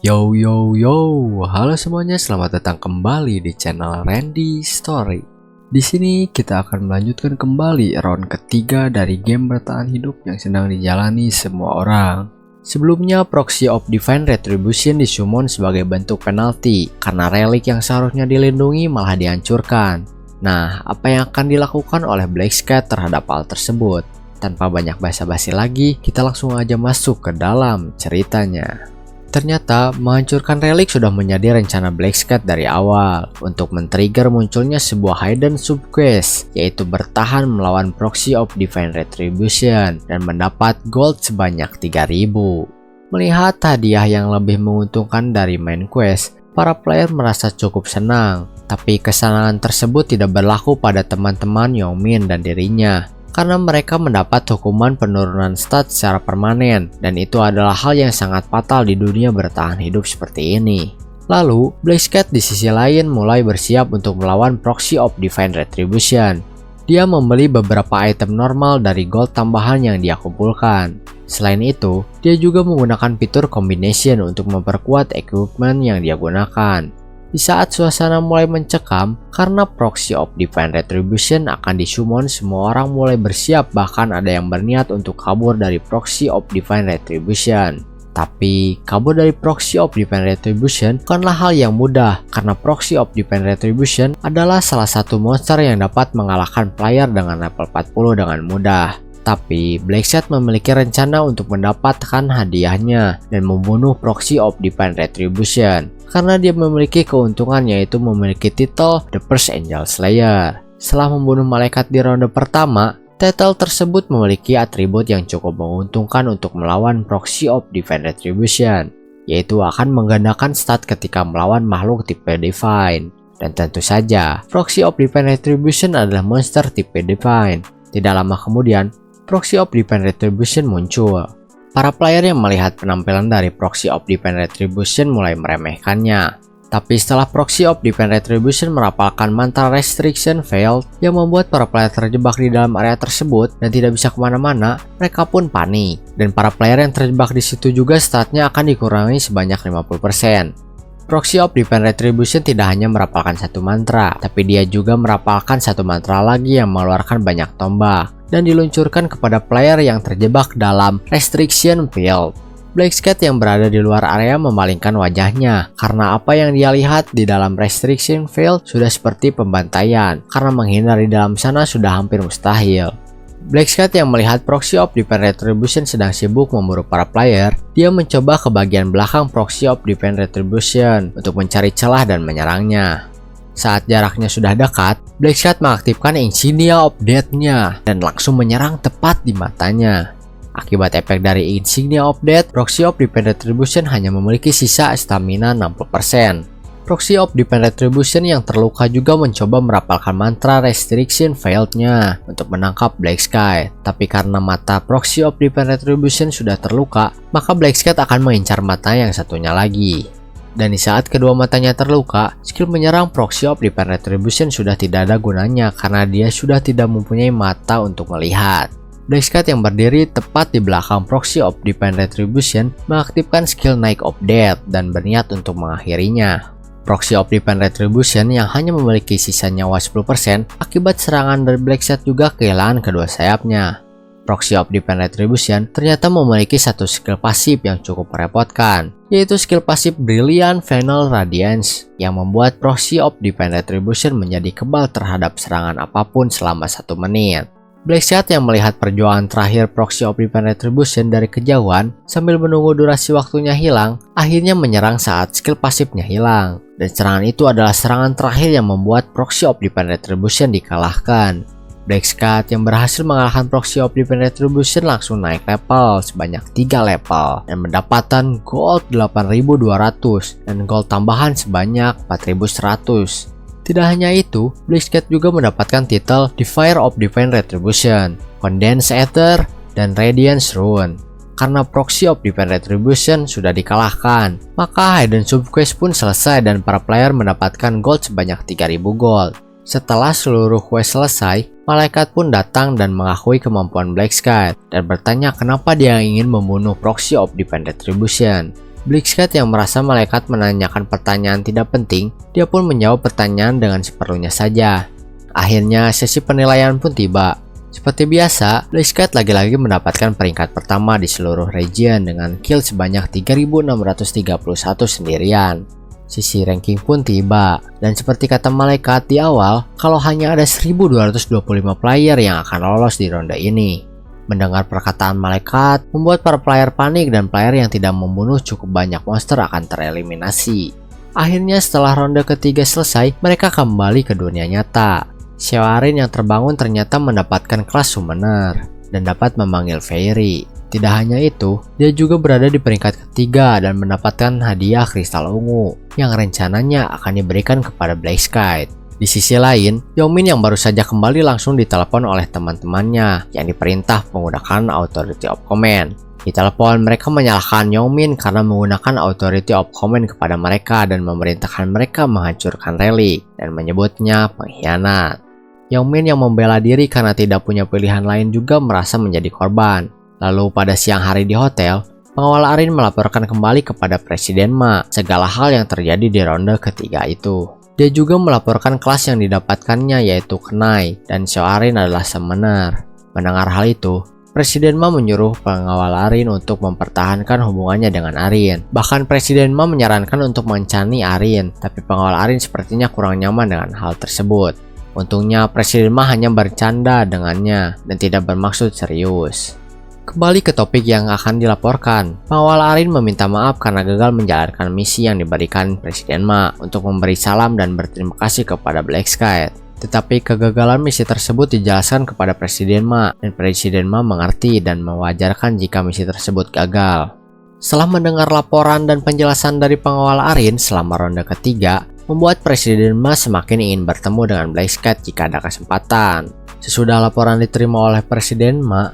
Yo yo yo, halo semuanya, selamat datang kembali di channel Randy Story. Di sini kita akan melanjutkan kembali round ketiga dari game bertahan hidup yang sedang dijalani semua orang. Sebelumnya, Proxy of Divine Retribution disummon sebagai bentuk penalti karena relik yang seharusnya dilindungi malah dihancurkan. Nah, apa yang akan dilakukan oleh Blackscat terhadap hal tersebut? Tanpa banyak basa-basi lagi, kita langsung aja masuk ke dalam ceritanya. Ternyata menghancurkan relik sudah menjadi rencana Blackscat dari awal untuk men-trigger munculnya sebuah hidden subquest, yaitu bertahan melawan Proxy of Divine Retribution dan mendapat gold sebanyak 3000. Melihat hadiah yang lebih menguntungkan dari main quest, para player merasa cukup senang, tapi kesenangan tersebut tidak berlaku pada teman-teman Yongmin dan dirinya, karena mereka mendapat hukuman penurunan stat secara permanen, dan itu adalah hal yang sangat fatal di dunia bertahan hidup seperti ini. Lalu, Blackscat di sisi lain mulai bersiap untuk melawan Proxy of Divine Retribution. Dia membeli beberapa item normal dari gold tambahan yang dia kumpulkan. Selain itu, dia juga menggunakan fitur combination untuk memperkuat equipment yang dia gunakan. Di saat suasana mulai mencekam karena Proxy of Divine Retribution akan disummon, semua orang mulai bersiap, bahkan ada yang berniat untuk kabur dari Proxy of Divine Retribution. Tapi kabur dari Proxy of Divine Retribution bukanlah hal yang mudah, karena Proxy of Divine Retribution adalah salah satu monster yang dapat mengalahkan player dengan level 40 dengan mudah. Tapi Blackscat memiliki rencana untuk mendapatkan hadiahnya dan membunuh Proxy of Divine Retribution, karena dia memiliki keuntungan, yaitu memiliki titel The First Angel Slayer. Setelah membunuh malaikat di ronde pertama, titel tersebut memiliki atribut yang cukup menguntungkan untuk melawan Proxy of Divine Retribution, yaitu akan menggandakan stat ketika melawan makhluk tipe Divine. Dan tentu saja, Proxy of Divine Retribution adalah monster tipe Divine. Tidak lama kemudian, Proxy of Divine Retribution muncul. Para player yang melihat penampilan dari Proxy of Divine Retribution mulai meremehkannya. Tapi setelah Proxy of Divine Retribution merapalkan mantra Restriction Failed yang membuat para player terjebak di dalam area tersebut dan tidak bisa kemana-mana, mereka pun panik. Dan para player yang terjebak di situ juga statnya akan dikurangi sebanyak 50%. Proxy of Divine Retribution tidak hanya merapalkan satu mantra, tapi dia juga merapalkan satu mantra lagi yang mengeluarkan banyak tombak dan diluncurkan kepada player yang terjebak dalam Restriction Field. Blackscat yang berada di luar area memalingkan wajahnya karena apa yang dia lihat di dalam Restriction Field sudah seperti pembantaian, karena menghindar di dalam sana sudah hampir mustahil. Blackscat yang melihat Proxy of Divine Retribution sedang sibuk memburu para player, dia mencoba ke bagian belakang Proxy of Divine Retribution untuk mencari celah dan menyerangnya. Saat jaraknya sudah dekat, Blackscat mengaktifkan Insignia of Death-nya dan langsung menyerang tepat di matanya. Akibat efek dari Insignia of Death, Proxy of Divine Retribution hanya memiliki sisa stamina 60%. Proxy of Divine Retribution yang terluka juga mencoba merapalkan mantra Restriction Failed-nya untuk menangkap Blackscat. Tapi karena mata Proxy of Divine Retribution sudah terluka, maka Blackscat akan mengincar mata yang satunya lagi. Dan di saat kedua matanya terluka, skill menyerang Proxy of Divine Retribution sudah tidak ada gunanya karena dia sudah tidak mempunyai mata untuk melihat. Blackscat yang berdiri tepat di belakang Proxy of Divine Retribution mengaktifkan skill Knight of Death dan berniat untuk mengakhirinya. Proxy of Divine Retribution yang hanya memiliki sisa nyawa 10% akibat serangan dari Blackscat juga kehilangan kedua sayapnya. Proxy of Divine Retribution ternyata memiliki satu skill pasif yang cukup merepotkan, yaitu skill pasif Brilliant Final Radiance yang membuat Proxy of Divine Retribution menjadi kebal terhadap serangan apapun selama 1 menit. Blackscat yang melihat perjuangan terakhir Proxy of Divine Retribution dari kejauhan sambil menunggu durasi waktunya hilang, akhirnya menyerang saat skill pasifnya hilang. Dan serangan itu adalah serangan terakhir yang membuat Proxy of Divine Retribution dikalahkan. Blackscat yang berhasil mengalahkan Proxy of Divine Retribution langsung naik level sebanyak 3 level dan mendapatkan gold 8200 dan gold tambahan sebanyak 4100. Tidak hanya itu, Blackscat juga mendapatkan titel The Fire of Divine Retribution, Condensed Ether, dan Radiance Rune. Karena Proxy of Divine Retribution sudah dikalahkan, maka Hidden Subquest pun selesai dan para player mendapatkan gold sebanyak 3000 gold. Setelah seluruh quest selesai, malaikat pun datang dan mengakui kemampuan Blackscat dan bertanya kenapa dia ingin membunuh Proxy of Divine Retribution. Black Sky yang merasa malaikat menanyakan pertanyaan tidak penting, dia pun menjawab pertanyaan dengan seperlunya saja. Akhirnya sesi penilaian pun tiba. Seperti biasa, Black Sky lagi-lagi mendapatkan peringkat pertama di seluruh region dengan kill sebanyak 3.631 sendirian. Sisi ranking pun tiba, dan seperti kata malaikat di awal, kalau hanya ada 1.225 player yang akan lolos di ronde ini. Mendengar perkataan malaikat, membuat para player panik dan player yang tidak membunuh cukup banyak monster akan tereliminasi. Akhirnya setelah ronde ketiga selesai, mereka kembali ke dunia nyata. Xiaorin yang terbangun ternyata mendapatkan kelas Summoner dan dapat memanggil Fairy. Tidak hanya itu, dia juga berada di peringkat ketiga dan mendapatkan hadiah kristal ungu yang rencananya akan diberikan kepada Black Sky. Di sisi lain, Yongmin yang baru saja kembali langsung ditelepon oleh teman-temannya yang diperintah menggunakan Authority of Command. Di telepon, mereka menyalahkan Yongmin karena menggunakan Authority of Command kepada mereka dan memerintahkan mereka menghancurkan relik dan menyebutnya pengkhianat. Yongmin yang membela diri karena tidak punya pilihan lain juga merasa menjadi korban. Lalu pada siang hari di hotel, pengawal Arin melaporkan kembali kepada Presiden Ma segala hal yang terjadi di ronde ketiga itu. Dia juga melaporkan kelas yang didapatkannya yaitu Kenai dan Xiaorin adalah Summoner. Mendengar hal itu, Presiden Ma menyuruh pengawal Arin untuk mempertahankan hubungannya dengan Arin. Bahkan Presiden Ma menyarankan untuk mencani Arin, tapi pengawal Arin sepertinya kurang nyaman dengan hal tersebut. Untungnya Presiden Ma hanya bercanda dengannya dan tidak bermaksud serius. Kembali ke topik yang akan dilaporkan, pengawal Arin meminta maaf karena gagal menjalankan misi yang diberikan Presiden Ma untuk memberi salam dan berterima kasih kepada Black Sky. Tetapi kegagalan misi tersebut dijelaskan kepada Presiden Ma dan Presiden Ma mengerti dan mewajarkan jika misi tersebut gagal. Setelah mendengar laporan dan penjelasan dari pengawal Arin selama ronde ketiga, membuat Presiden Ma semakin ingin bertemu dengan Black Sky jika ada kesempatan. Sesudah laporan diterima oleh Presiden Ma,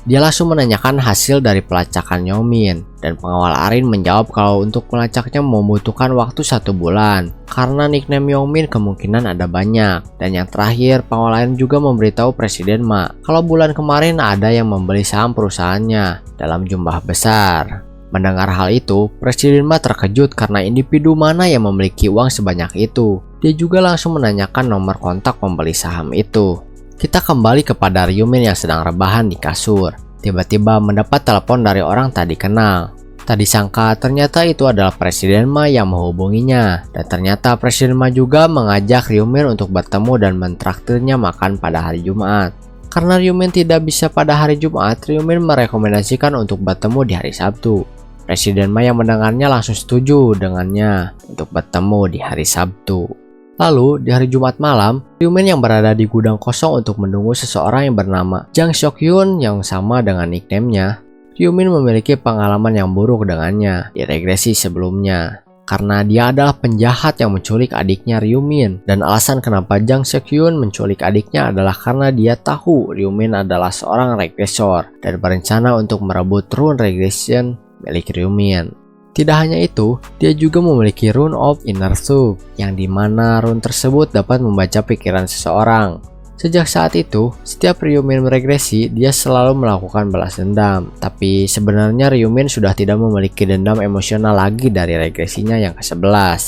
dia langsung menanyakan hasil dari pelacakan Yongmin, dan pengawal Arin menjawab kalau untuk melacaknya membutuhkan waktu 1 bulan, karena nickname Yongmin kemungkinan ada banyak. Dan yang terakhir, pengawal Arin juga memberitahu Presiden Ma kalau bulan kemarin ada yang membeli saham perusahaannya dalam jumlah besar. Mendengar hal itu, Presiden Ma terkejut karena individu mana yang memiliki uang sebanyak itu. Dia juga langsung menanyakan nomor kontak pembeli saham itu. Kita kembali kepada Ryumin yang sedang rebahan di kasur. Tiba-tiba mendapat telepon dari orang tak dikenal. Tak disangka ternyata itu adalah Presiden Ma yang menghubunginya. Dan ternyata Presiden Ma juga mengajak Ryumin untuk bertemu dan mentraktirnya makan pada hari Jumat. Karena Ryumin tidak bisa pada hari Jumat, Ryumin merekomendasikan untuk bertemu di hari Sabtu. Presiden Ma yang mendengarnya langsung setuju dengannya untuk bertemu di hari Sabtu. Lalu, di hari Jumat malam, Ryumin yang berada di gudang kosong untuk menunggu seseorang yang bernama Jang Seok-hyun yang sama dengan nickname-nya. Ryumin memiliki pengalaman yang buruk dengannya di regresi sebelumnya. Karena dia adalah penjahat yang menculik adiknya Ryumin. Dan alasan kenapa Jang Seok-hyun menculik adiknya adalah karena dia tahu Ryumin adalah seorang regresor dan berencana untuk merebut rune regression milik Ryumin. Tidak hanya itu, dia juga memiliki Rune of Inner Soup, yang dimana rune tersebut dapat membaca pikiran seseorang. Sejak saat itu, setiap Ryumin meregresi, dia selalu melakukan balas dendam. Tapi sebenarnya Ryumin sudah tidak memiliki dendam emosional lagi dari regresinya yang ke-11.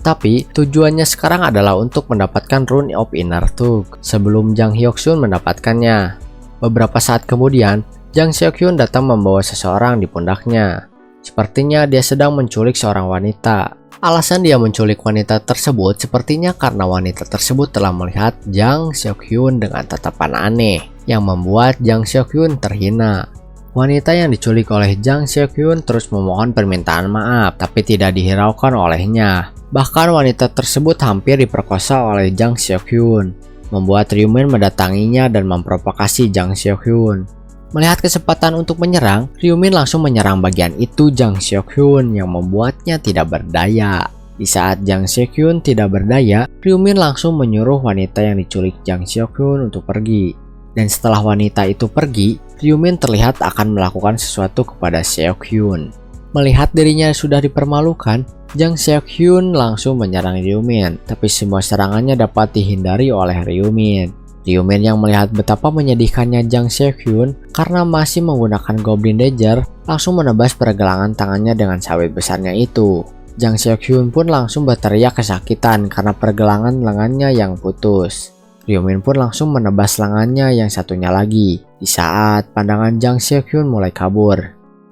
Tapi tujuannya sekarang adalah untuk mendapatkan Rune of Inner Soup sebelum Jang Hyuk-sun mendapatkannya. Beberapa saat kemudian, Jang Seok-hyun datang membawa seseorang di pundaknya. Sepertinya dia sedang menculik seorang wanita. Alasan dia menculik wanita tersebut sepertinya karena wanita tersebut telah melihat Jang Seok-hyun dengan tatapan aneh yang membuat Jang Seok-hyun terhina. Wanita yang diculik oleh Jang Seok-hyun terus memohon permintaan maaf tapi tidak dihiraukan olehnya. Bahkan wanita tersebut hampir diperkosa oleh Jang Seok-hyun, membuat Ryumin mendatanginya dan memprovokasi Jang Seok-hyun. Melihat kesempatan untuk menyerang, Ryumin langsung menyerang bagian itu Jang Seok-hyun yang membuatnya tidak berdaya. Di saat Jang Seok-hyun tidak berdaya, Ryumin langsung menyuruh wanita yang diculik Jang Seok-hyun untuk pergi. Dan setelah wanita itu pergi, Ryumin terlihat akan melakukan sesuatu kepada Seok-hyun. Melihat dirinya sudah dipermalukan, Jang Seok-hyun langsung menyerang Ryumin, tapi semua serangannya dapat dihindari oleh Ryumin. Ryumin yang melihat betapa menyedihkannya Jang Seok-hyun karena masih menggunakan Goblin Dagger, langsung menebas pergelangan tangannya dengan sabit besarnya itu. Jang Seok-hyun pun langsung berteriak kesakitan karena pergelangan lengannya yang putus. Ryomin pun langsung menebas lengannya yang satunya lagi. Di saat pandangan Jang Seok-hyun mulai kabur.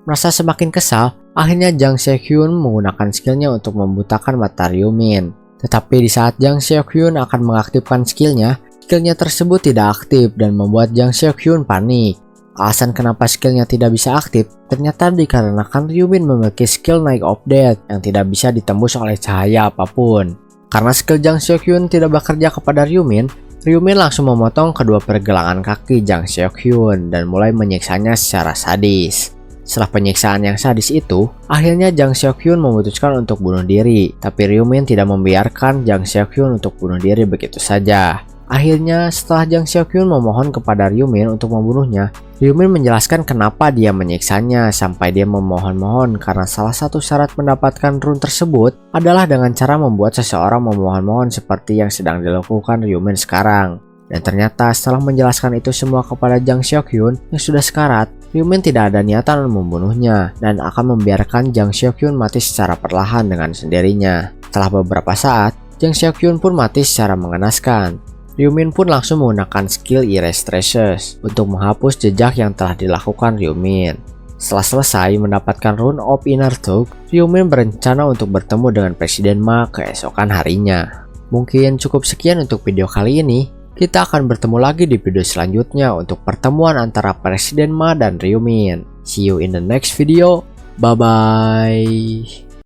Merasa semakin kesal, akhirnya Jang Seok-hyun menggunakan skillnya untuk membutakan mata Ryomin. Tetapi di saat Jang Seok-hyun akan mengaktifkan skillnya tersebut tidak aktif dan membuat Jang Seok-hyun panik. Alasan kenapa skillnya tidak bisa aktif ternyata dikarenakan Ryomin memiliki skill Knife of Death yang tidak bisa ditembus oleh cahaya apapun. Karena skill Jang Seok-hyun tidak bekerja kepada Ryomin langsung memotong kedua pergelangan kaki Jang Seok-hyun dan mulai menyiksanya secara sadis. Setelah penyiksaan yang sadis itu, akhirnya Jang Seok-hyun memutuskan untuk bunuh diri, tapi Ryomin tidak membiarkan Jang Seok-hyun untuk bunuh diri begitu saja. Akhirnya, setelah Jang Seok-hyun memohon kepada Ryomin untuk membunuhnya, Ryomin menjelaskan kenapa dia menyiksanya sampai dia memohon-mohon karena salah satu syarat mendapatkan rune tersebut adalah dengan cara membuat seseorang memohon-mohon seperti yang sedang dilakukan Ryomin sekarang. Dan ternyata setelah menjelaskan itu semua kepada Jang Seok-hyun yang sudah sekarat, Ryomin tidak ada niatan membunuhnya dan akan membiarkan Jang Seok-hyun mati secara perlahan dengan sendirinya. Setelah beberapa saat, Jang Seok-hyun pun mati secara mengenaskan. Ryomin pun langsung menggunakan skill Erase Traces untuk menghapus jejak yang telah dilakukan Ryomin. Setelah selesai mendapatkan Rune of Inner Thug, Ryomin berencana untuk bertemu dengan Presiden Ma keesokan harinya. Mungkin cukup sekian untuk video kali ini. Kita akan bertemu lagi di video selanjutnya untuk pertemuan antara Presiden Ma dan Ryomin. See you in the next video. Bye bye.